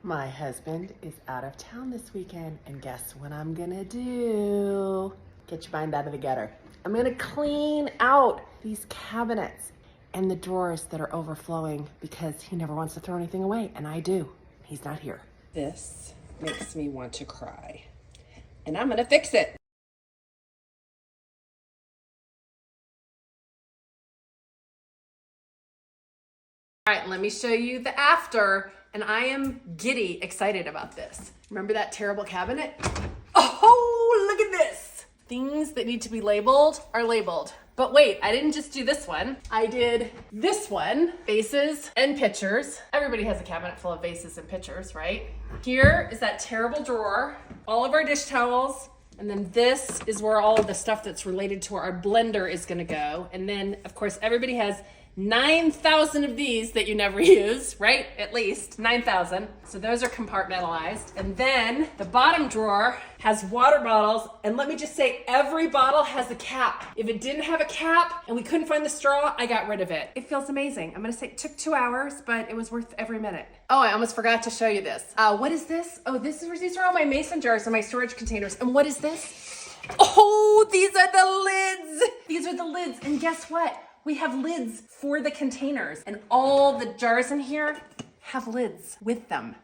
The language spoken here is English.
My husband is out of town this weekend, and guess what I'm gonna do? Get your mind out of the gutter. I'm gonna clean out these cabinets and the drawers that are overflowing because he never wants to throw anything away, and I do. He's not here. This makes me want to cry, and I'm gonna fix it. All right, let me show you the after, and I am giddy excited about this. Remember that terrible cabinet? Oh, look at this. Things that need to be labeled are labeled. But wait, I didn't just do this one. I did this one, vases and pitchers. Everybody has a cabinet full of vases and pitchers, right? Here is that terrible drawer, all of our dish towels, and then this is where all of the stuff that's related to our blender is gonna go. And then, of course, everybody has 9,000 of these that you never use, right? At least 9,000. So those are compartmentalized. And then the bottom drawer has water bottles. And let me just say, every bottle has a cap. If it didn't have a cap and we couldn't find the straw, I got rid of it. It feels amazing. I'm gonna say it took 2 hours, but it was worth every minute. Oh, I almost forgot to show you this. What is this? Oh, these are all my mason jars and my storage containers. And what is this? Oh, these are the lids. These are the lids. And guess what? We have lids for the containers, and all the jars in here have lids with them.